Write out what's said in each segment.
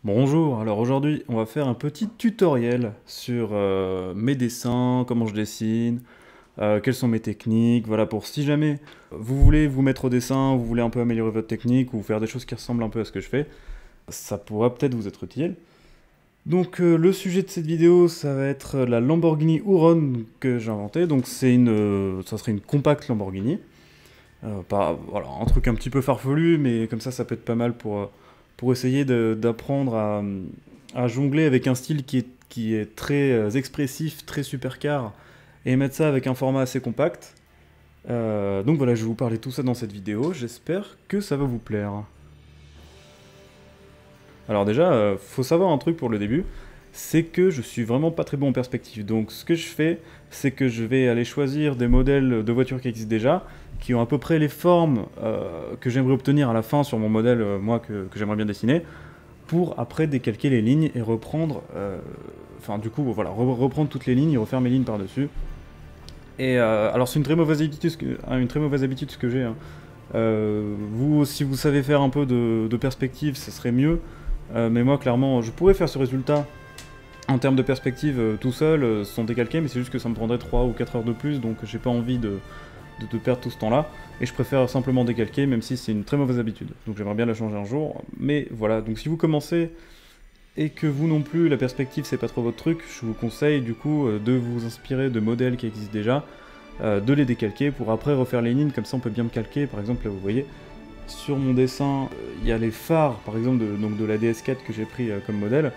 Bonjour, alors aujourd'hui on va faire un petit tutoriel sur mes dessins, comment je dessine, quelles sont mes techniques, voilà, pour si jamais vous voulez vous mettre au dessin, vous voulez un peu améliorer votre technique ou faire des choses qui ressemblent un peu à ce que je fais, ça pourra peut-être vous être utile. Donc le sujet de cette vidéo, ça va être la Lamborghini Huron que j'ai inventée, donc ça serait une compacte Lamborghini. Voilà, un truc un petit peu farfelu, mais comme ça peut être pas mal pour essayer d'apprendre à jongler avec un style qui est très expressif, très supercar, et mettre ça avec un format assez compact. Donc voilà, je vais vous parler de tout ça dans cette vidéo, j'espère que ça va vous plaire. Alors déjà, faut savoir un truc pour le début, c'est que je suis vraiment pas très bon en perspective. Donc ce que je fais, c'est que je vais aller choisir des modèles de voitures qui existent déjà, qui ont à peu près les formes que j'aimerais obtenir à la fin sur mon modèle, moi, que j'aimerais bien dessiner, pour après décalquer les lignes et reprendre, enfin du coup, voilà, reprendre toutes les lignes et refaire mes lignes par-dessus. Et alors c'est une très mauvaise habitude, une très mauvaise habitude ce que j'ai, hein. Vous, si vous savez faire un peu de perspective, ce serait mieux. Mais moi, clairement, je pourrais faire ce résultat en termes de perspective tout seul, sans décalquer, mais c'est juste que ça me prendrait 3 ou 4 heures de plus, donc j'ai pas envie de perdre tout ce temps-là. Et je préfère simplement décalquer, même si c'est une très mauvaise habitude. Donc j'aimerais bien la changer un jour. Mais voilà, donc si vous commencez et que vous non plus, la perspective c'est pas trop votre truc, je vous conseille du coup de vous inspirer de modèles qui existent déjà, de les décalquer pour après refaire les lignes, comme ça on peut bien me calquer. Par exemple, là vous voyez, sur mon dessin, il y a les phares, par exemple, de la DS4 que j'ai pris comme modèle.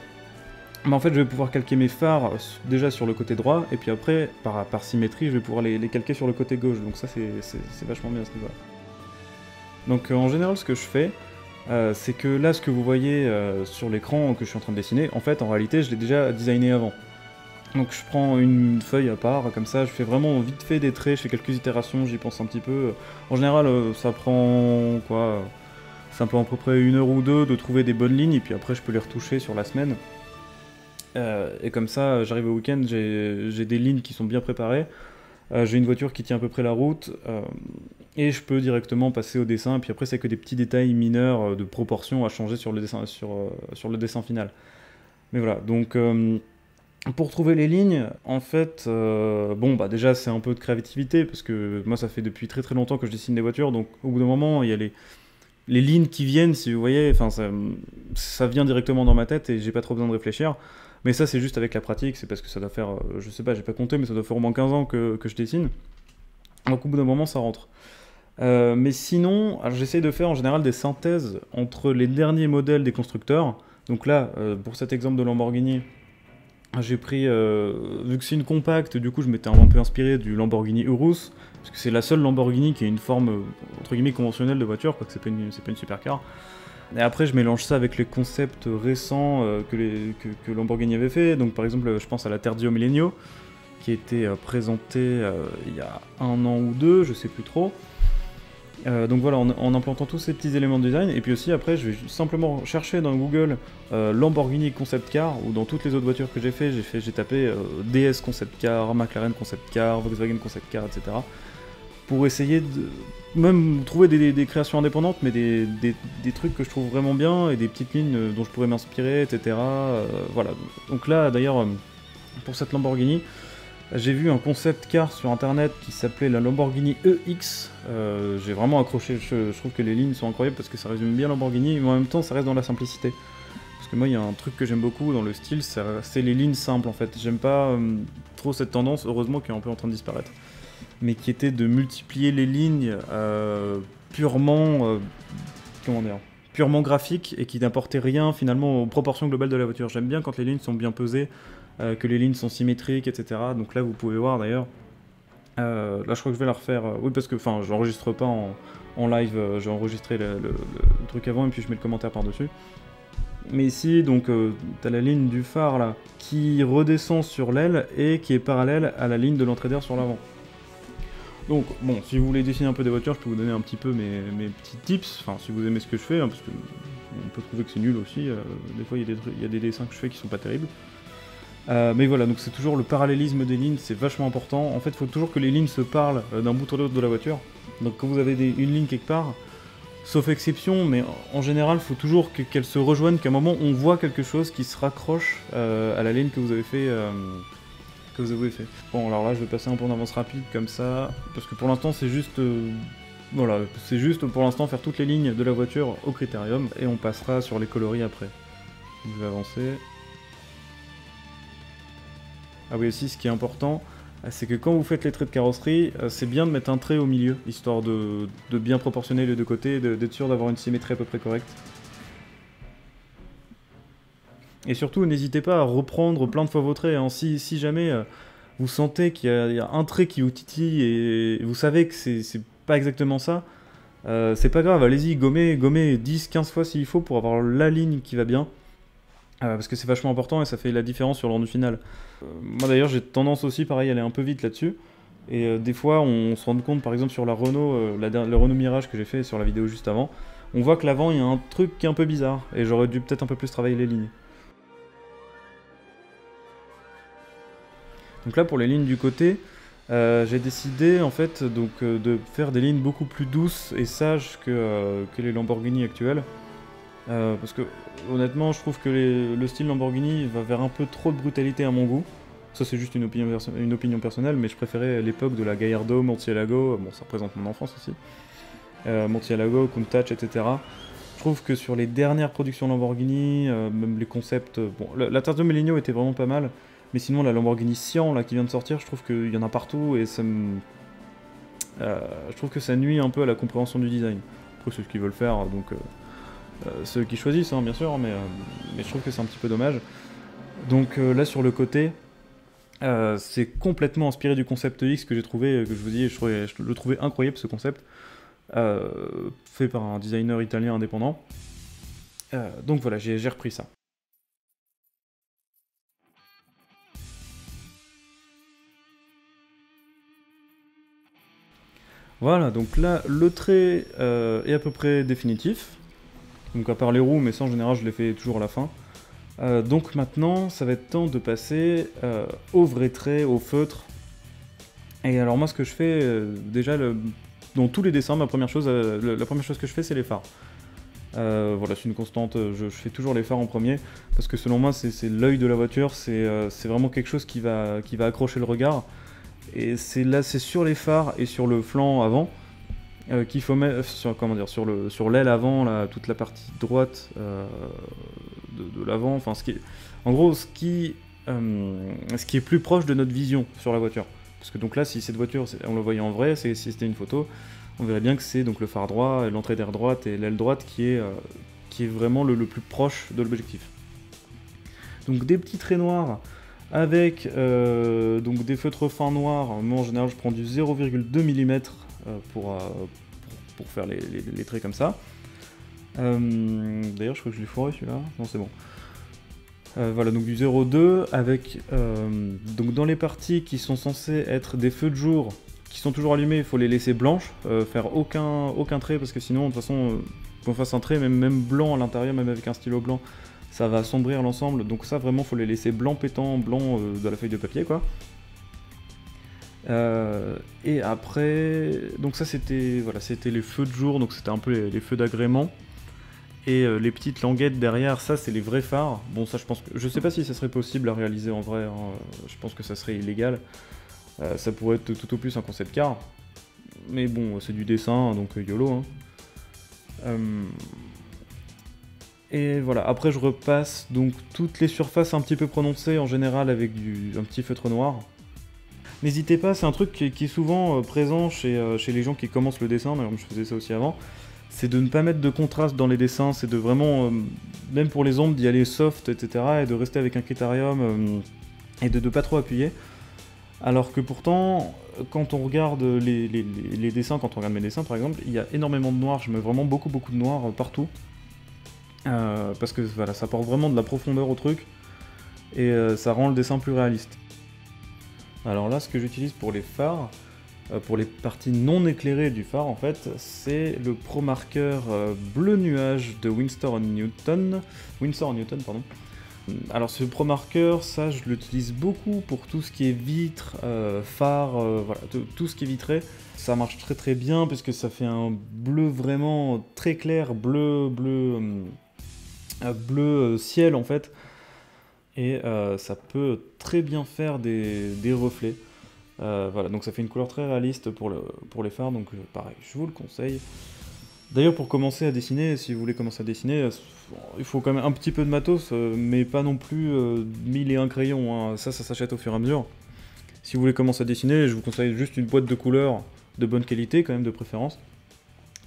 Mais en fait, je vais pouvoir calquer mes phares déjà sur le côté droit, et puis après, par symétrie, je vais pouvoir les calquer sur le côté gauche. Donc ça, c'est vachement bien à ce niveau-là. Donc en général, ce que je fais, c'est que là, ce que vous voyez sur l'écran que je suis en train de dessiner, en fait, en réalité, je l'ai déjà designé avant. Donc je prends une feuille à part, comme ça, je fais vraiment vite fait des traits, je fais quelques itérations, j'y pense un petit peu. En général, ça prend quoi, ça prend à peu près 1 heure ou 2 de trouver des bonnes lignes, et puis après je peux les retoucher sur la semaine. Et comme ça, j'arrive au week-end, j'ai des lignes qui sont bien préparées, j'ai une voiture qui tient à peu près la route, et je peux directement passer au dessin, puis après c'est que des petits détails mineurs de proportions à changer sur le dessin, sur le dessin final. Mais voilà, donc pour trouver les lignes, en fait, bon bah déjà c'est un peu de créativité, parce que moi ça fait depuis très très longtemps que je dessine des voitures, donc au bout d'un moment il y a les lignes qui viennent, si vous voyez, enfin ça vient directement dans ma tête et j'ai pas trop besoin de réfléchir. Mais ça c'est juste avec la pratique, c'est parce que ça doit faire, je sais pas, j'ai pas compté, mais ça doit faire au moins 15 ans que je dessine. Donc au bout d'un moment ça rentre. Mais sinon, j'essaye de faire en général des synthèses entre les derniers modèles des constructeurs. Donc là, pour cet exemple de Lamborghini, j'ai pris, vu que c'est une compacte, du coup je m'étais un peu inspiré du Lamborghini Urus, parce que c'est la seule Lamborghini qui a une forme entre guillemets conventionnelle de voiture, parce que c'est pas une supercar. Et après je mélange ça avec les concepts récents que Lamborghini avait fait, donc par exemple je pense à la Terdio Millennio, qui a été présentée il y a 1 an ou 2, je sais plus trop. Donc voilà, en implantant tous ces petits éléments de design, et puis aussi après je vais simplement chercher dans Google Lamborghini Concept Car, ou dans toutes les autres voitures que j'ai tapé DS Concept Car, McLaren Concept Car, Volkswagen Concept Car, etc. Pour essayer de même trouver des créations indépendantes, mais des trucs que je trouve vraiment bien, et des petites lignes dont je pourrais m'inspirer, etc. Voilà, donc là d'ailleurs, pour cette Lamborghini, j'ai vu un concept car sur internet qui s'appelait la Lamborghini EX. J'ai vraiment accroché, je trouve que les lignes sont incroyables parce que ça résume bien Lamborghini, mais en même temps ça reste dans la simplicité. Parce que moi il y a un truc que j'aime beaucoup dans le style, c'est les lignes simples en fait. J'aime pas trop cette tendance, heureusement qui est un peu en train de disparaître, mais qui était de multiplier les lignes purement, comment dire, purement graphiques, et qui n'apportait rien finalement aux proportions globales de la voiture. J'aime bien quand les lignes sont bien pesées, que les lignes sont symétriques, etc. Donc là, vous pouvez voir d'ailleurs. Là, je crois que je vais la refaire. Oui, parce que, enfin, j'enregistre pas en live. J'ai enregistré le truc avant et puis je mets le commentaire par-dessus. Mais ici, donc, t'as la ligne du phare là qui redescend sur l'aile et qui est parallèle à la ligne de l'entrée d'air sur l'avant. Donc, bon, si vous voulez dessiner un peu des voitures, je peux vous donner un petit peu mes petits tips. Enfin, si vous aimez ce que je fais, hein, parce que on peut trouver que c'est nul aussi. Des fois, il y a des dessins que je fais qui sont pas terribles. Mais voilà, donc c'est toujours le parallélisme des lignes, c'est vachement important. En fait, il faut toujours que les lignes se parlent d'un bout à l'autre de la voiture. Donc quand vous avez une ligne quelque part, Sauf exception, mais en général, il faut toujours qu'elles se rejoignent, qu'à un moment on voit quelque chose qui se raccroche à la ligne que vous avez fait. Bon, alors là, je vais passer un point d'avance rapide comme ça, parce que pour l'instant, c'est juste, voilà, c'est juste pour l'instant faire toutes les lignes de la voiture au critérium, et on passera sur les coloris après. Je vais avancer. Ah oui, aussi, ce qui est important, c'est que quand vous faites les traits de carrosserie, c'est bien de mettre un trait au milieu, histoire de bien proportionner les deux côtés, d'être sûr d'avoir une symétrie à peu près correcte. Et surtout, n'hésitez pas à reprendre plein de fois vos traits, hein. Si jamais vous sentez qu'il y a un trait qui vous titille et vous savez que c'est pas exactement ça, c'est pas grave, allez-y, gommez 10-15 fois s'il faut pour avoir la ligne qui va bien. Parce que c'est vachement important et ça fait la différence sur le rendu final. Moi d'ailleurs j'ai tendance aussi pareil à aller un peu vite là-dessus. Et des fois on se rend compte par exemple sur la Renault, le Renault Mirage que j'ai fait sur la vidéo juste avant, on voit que l'avant il y a un truc qui est un peu bizarre et j'aurais dû peut-être un peu plus travailler les lignes. Donc là pour les lignes du côté, j'ai décidé en fait de faire des lignes beaucoup plus douces et sages que les Lamborghini actuels. Parce que honnêtement je trouve que le style Lamborghini va vers un peu trop de brutalité à mon goût. Ça c'est juste une opinion personnelle, mais je préférais l'époque de la Gallardo, Murcielago, bon ça représente mon enfance aussi, Murcielago, Countach, etc. Je trouve que sur les dernières productions Lamborghini, même les concepts, bon la Targa Meligno était vraiment pas mal, mais sinon la Lamborghini Sian là, qui vient de sortir, je trouve qu'il y en a partout et ça me... je trouve que ça nuit un peu à la compréhension du design. Après c'est ce qu'ils veulent faire, donc... ceux qui choisissent, hein, bien sûr, mais je trouve que c'est un petit peu dommage. Donc là, sur le côté, c'est complètement inspiré du concept X que j'ai trouvé, que je vous dis, je le trouvais incroyable ce concept, fait par un designer italien indépendant. Donc voilà, j'ai repris ça. Voilà, donc là, le trait est à peu près définitif. Donc à part les roues, mais ça en général je les fais toujours à la fin. Donc maintenant, ça va être temps de passer au vrai trait, au feutre. Et alors moi ce que je fais, déjà, dans tous les dessins, la première chose que je fais c'est les phares. Voilà, c'est une constante, je fais toujours les phares en premier, parce que selon moi c'est l'œil de la voiture, c'est vraiment quelque chose qui va accrocher le regard. Et c'est sur les phares et sur le flanc avant, qu'il faut mettre sur l'aile avant, là, toute la partie droite de l'avant, enfin en gros ce qui est plus proche de notre vision sur la voiture. Parce que donc là, si cette voiture, on la voyait en vrai, si c'était une photo, on verrait bien que c'est donc le phare droit, l'entrée d'air droite et l'aile droite qui est vraiment le plus proche de l'objectif. Donc des petits traits noirs avec donc des feutres fins noirs. Moi en général je prends du 0,2 mm pour faire les traits comme ça. D'ailleurs je crois que je l'ai foiré celui-là. Non c'est bon. Voilà, donc du 0,2 avec donc dans les parties qui sont censées être des feux de jour qui sont toujours allumés, il faut les laisser blanches, faire aucun trait parce que sinon de toute façon qu'on fasse un trait même blanc à l'intérieur, même avec un stylo blanc, ça va assombrir l'ensemble, donc ça vraiment faut les laisser blanc pétant, blanc de la feuille de papier quoi. Et après, donc ça c'était les feux de jour, donc c'était un peu les feux d'agrément. Et les petites languettes derrière, ça c'est les vrais phares. Bon ça je sais pas si ça serait possible à réaliser en vrai, hein. Je pense que ça serait illégal. Ça pourrait être tout au plus un concept car. Mais bon, c'est du dessin, donc YOLO. Hein. Et voilà, après je repasse donc toutes les surfaces un petit peu prononcées, en général avec un petit feutre noir. N'hésitez pas, c'est un truc qui est souvent présent chez les gens qui commencent le dessin, d'ailleurs je faisais ça aussi avant. C'est de ne pas mettre de contraste dans les dessins, c'est de vraiment, même pour les ombres, d'y aller soft, etc. Et de rester avec un critérium et de ne pas trop appuyer. Alors que pourtant, quand on regarde les dessins, quand on regarde mes dessins par exemple, il y a énormément de noir, je mets vraiment beaucoup de noir partout. Parce que voilà, ça apporte vraiment de la profondeur au truc, et ça rend le dessin plus réaliste. Alors là, ce que j'utilise pour les phares, pour les parties non éclairées du phare en fait, c'est le Pro Marker bleu nuage de Winsor & Newton, pardon. Alors ce Pro Marker, ça je l'utilise beaucoup pour tout ce qui est vitre, phare, voilà, tout ce qui est vitré. Ça marche très très bien parce que ça fait un bleu vraiment très clair, bleu ciel en fait. Et ça peut très bien faire des reflets. Voilà, donc ça fait une couleur très réaliste pour les phares, donc pareil, je vous le conseille. D'ailleurs, pour commencer à dessiner, si vous voulez commencer à dessiner, il faut quand même un petit peu de matos, mais pas non plus 1001 crayons, hein. Ça s'achète au fur et à mesure. Si vous voulez commencer à dessiner, je vous conseille juste une boîte de couleurs de bonne qualité, quand même de préférence.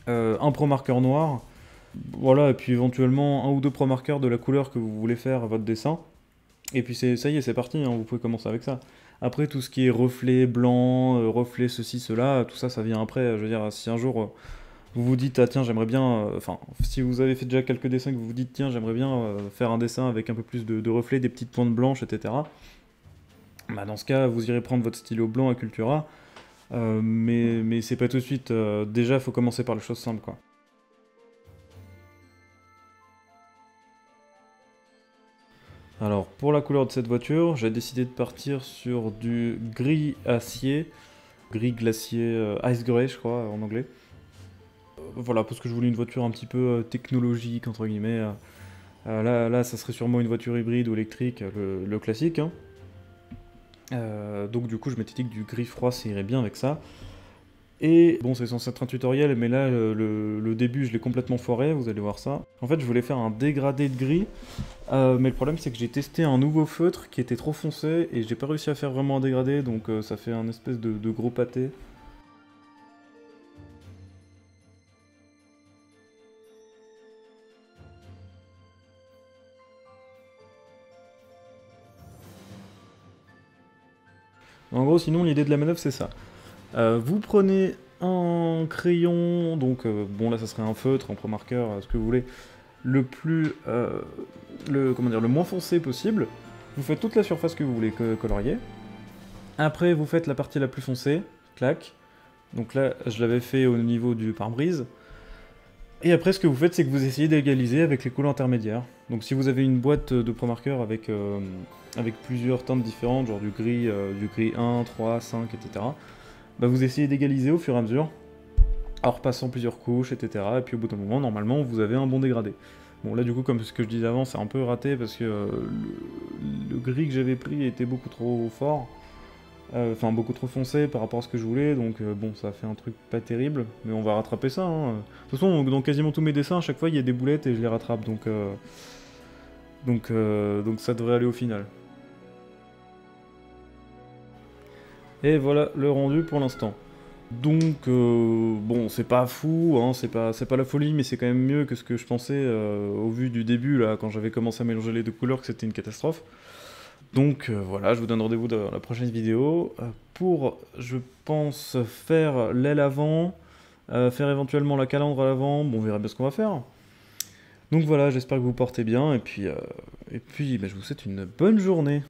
Un Pro Marker noir, voilà, et puis éventuellement un ou deux Pro Markers de la couleur que vous voulez faire à votre dessin. Et puis ça y est, c'est parti, hein, vous pouvez commencer avec ça. Après, tout ce qui est reflet blanc, reflet ceci, cela, tout ça, ça vient après. Je veux dire, si un jour vous vous dites, ah tiens, j'aimerais bien, enfin, si vous avez fait déjà quelques dessins, que vous vous dites, tiens, j'aimerais bien faire un dessin avec un peu plus de reflets, des petites pointes blanches, etc. Bah, dans ce cas, vous irez prendre votre stylo blanc à Cultura, mais c'est pas tout de suite. Déjà, il faut commencer par les choses simples, quoi. Alors, pour la couleur de cette voiture, j'ai décidé de partir sur du gris acier, gris glacier, ice grey, je crois, en anglais. Voilà, parce que je voulais une voiture un petit peu technologique, entre guillemets. Là, ça serait sûrement une voiture hybride ou électrique, le classique, hein. Donc du coup, je m'étais dit que du gris froid, ça irait bien avec ça. Et bon, c'est censé être un tutoriel, mais là, le début, je l'ai complètement foiré, vous allez voir ça. En fait, je voulais faire un dégradé de gris, mais le problème, c'est que j'ai testé un nouveau feutre qui était trop foncé, et j'ai pas réussi à faire vraiment un dégradé, donc ça fait un espèce de gros pâté. En gros, sinon, l'idée de la manœuvre, c'est ça. Vous prenez un crayon, donc bon là ça serait un feutre, un Pro Marker, ce que vous voulez, le plus, comment dire, le moins foncé possible. Vous faites toute la surface que vous voulez colorier. Après vous faites la partie la plus foncée, clac. Donc là je l'avais fait au niveau du pare-brise. Et après ce que vous faites c'est que vous essayez d'égaliser avec les couleurs intermédiaires. Donc si vous avez une boîte de Pro Marker avec plusieurs teintes différentes, genre du gris 1, 3, 5, etc. Bah vous essayez d'égaliser au fur et à mesure, en repassant plusieurs couches, etc. Et puis au bout d'un moment, normalement, vous avez un bon dégradé. Bon là du coup, comme ce que je disais avant, c'est un peu raté parce que le gris que j'avais pris était beaucoup trop fort, enfin beaucoup trop foncé par rapport à ce que je voulais, donc bon, ça a fait un truc pas terrible, mais on va rattraper ça, hein. De toute façon, dans quasiment tous mes dessins, à chaque fois, il y a des boulettes et je les rattrape, donc ça devrait aller au final. Et voilà le rendu pour l'instant. Donc, bon, c'est pas fou, hein, c'est pas la folie, mais c'est quand même mieux que ce que je pensais au vu du début, là, quand j'avais commencé à mélanger les deux couleurs, que c'était une catastrophe. Donc voilà, je vous donne rendez-vous dans la prochaine vidéo pour, je pense, faire l'aile avant, faire éventuellement la calandre à l'avant, bon, on verra bien ce qu'on va faire. Donc voilà, j'espère que vous portez bien, et puis bah, je vous souhaite une bonne journée.